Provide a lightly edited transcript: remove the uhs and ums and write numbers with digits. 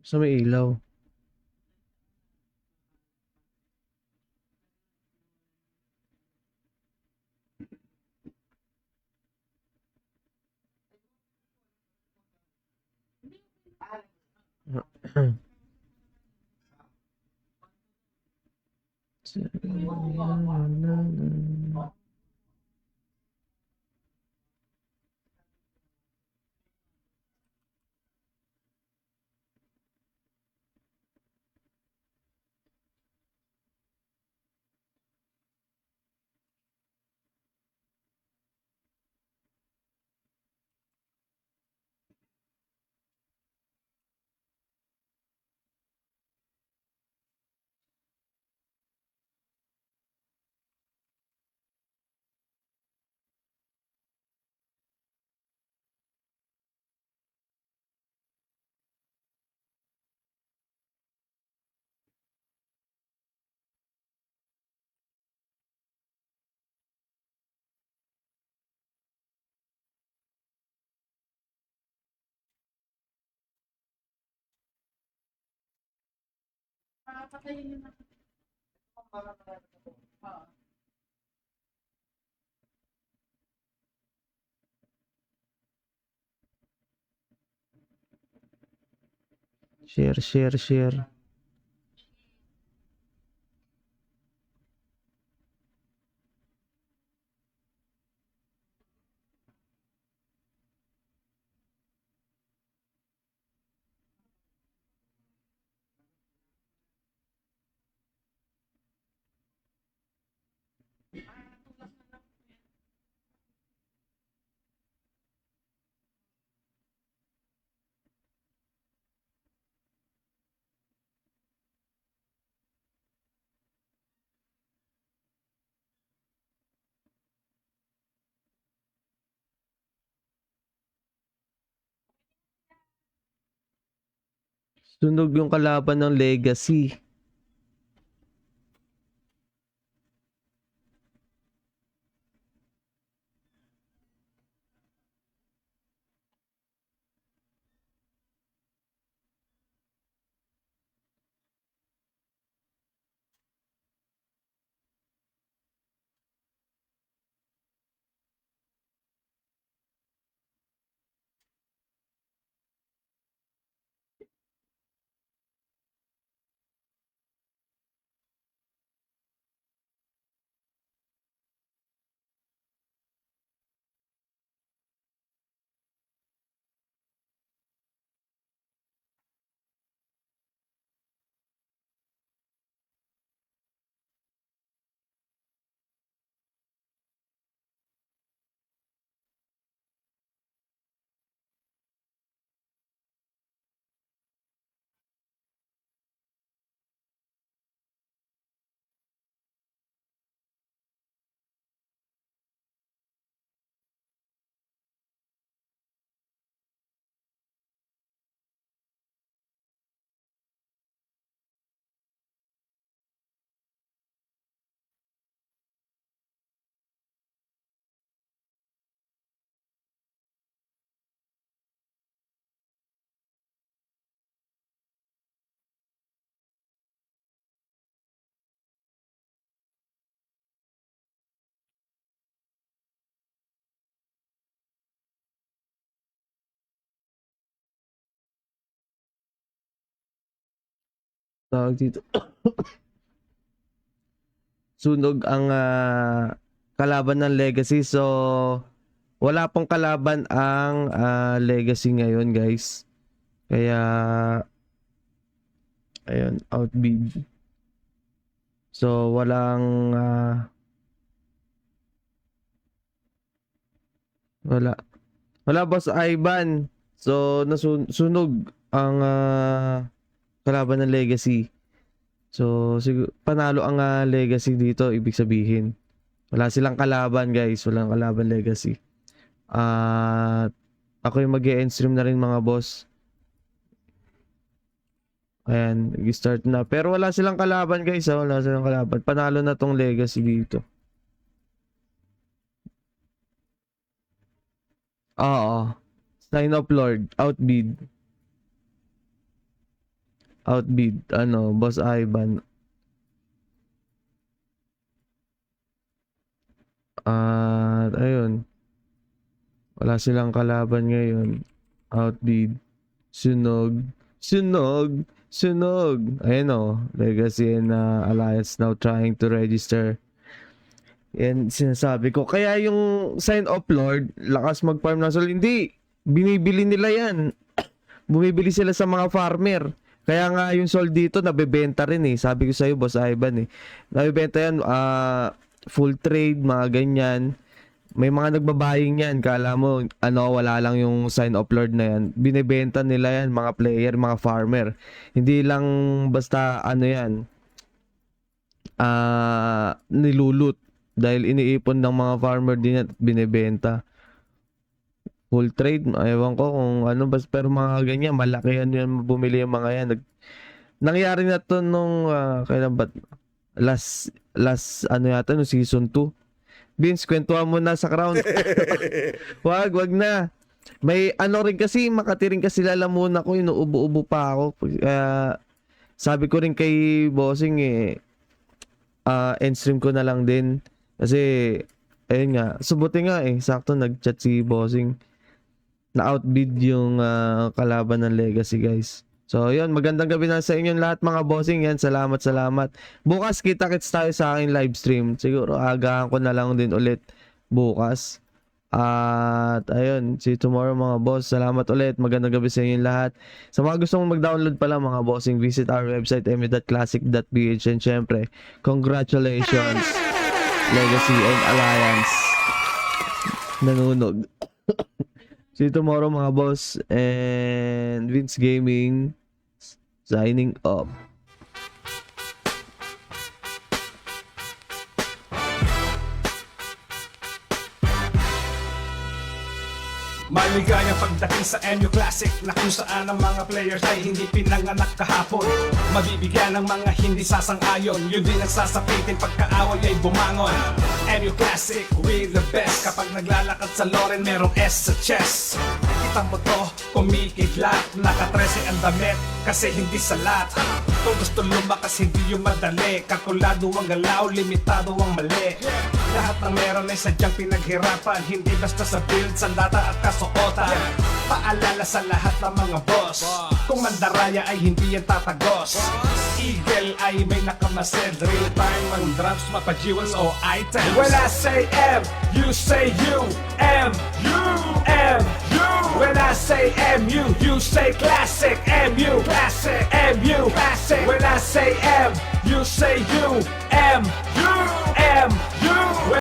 Sa may ilaw. Share, share, share. Sunog yung kalaban ng Legacy. Tawag dito. Sunog ang kalaban ng Legacy. So, wala pong kalaban ang Legacy ngayon, guys. Kaya, ayun, outbid. So, walang, wala. Wala, Boss Ivan. So, nasunog ang kalaban ng Legacy. So, panalo ang Legacy dito, ibig sabihin. Wala silang kalaban, guys. Walang kalaban Legacy. At ako yung mag-e-end stream na rin, mga boss. Ayan, nag-start na. Pero wala silang kalaban, guys. Wala silang kalaban. Panalo na tong Legacy dito. Oo. Sign of Lord. Outbid. outbid, Boss Ivan. At ayun, wala silang kalaban ngayon. Outbid, sunog, sunog, sunog. Ayun Legacy and Alliance now trying to register. Yan sinasabi ko. Kaya yung Sign of Lord, lakas mag-farm ng sol. Hindi, binibili nila yan. Bumibili sila sa mga farmer. Kaya nga yung sol dito, nabebenta rin eh. Sabi ko sa'yo, Boss Ivan eh. Nabebenta yan, full trade, mga ganyan. May mga nagbabaying yan. Kala mo, wala lang yung Sign of Lord na yan. Binibenta nila yan, mga player, mga farmer. Hindi lang basta yan, nilulut. Dahil iniipon ng mga farmer din at binibenta. Full trade, ewan ko kung pero mga ganyan, malaki yan bumili yung mga yan. Nangyari na to nung, kailan ba? Last, yata, nung season 2. Vince, kwentuhan mo na sa Crown. wag na. May rin kasi, Makati rin kasi lalamunan ko, inuubo-ubo pa ako. Sabi ko rin kay Bossing end stream ko na lang din. Kasi, ayun nga, subuti nga sakto nag-chat si Bossing. Na-outbid yung kalaban ng Legacy, guys. So, yun, magandang gabi na sa inyong lahat mga Bossing. Yan, salamat. Bukas, kita-kits tayo sa aking live stream. Siguro, agahan ko na lang din ulit bukas. At, ayun, see you tomorrow mga boss. Salamat ulit, magandang gabi sa inyong lahat. Sa mga gustong mag-download pala mga Bossing, visit our website, emi.classic.ph. And syempre, congratulations, Legacy and Alliance. Nanunog. See you tomorrow mga boss. And Vince Gaming signing off. Maligayang pagdating sa MU Classic na kung saan ang mga players ay hindi pinanganak kahapon. Mabibigyan ng mga hindi sasang-ayon, yun din ang sasapitin pagkaaway ay bumangon. MU Classic, we the best. Kapag naglalakad sa Loren, merong S sa chest. Kita mo to, kumikidlat, naka-13 ang damit kasi hindi salat. Kung gusto lumakas, hindi yung madali. Kalkulado ang galaw, limitado ang mali. Lahat ng meron ay sadyang pinaghirapan, hindi basta sa build, sandata at kasuotan. Paalala sa lahat ng mga boss, kung mandaraya ay hindi yan tatagos. Eagle ay may nakamasid, real time ang drops, mapa-jewels o items. When I say M, you say U, M, U, M, U. When I say MU, you say classic, MU, classic, MU, classic. When I say M, you say U, M,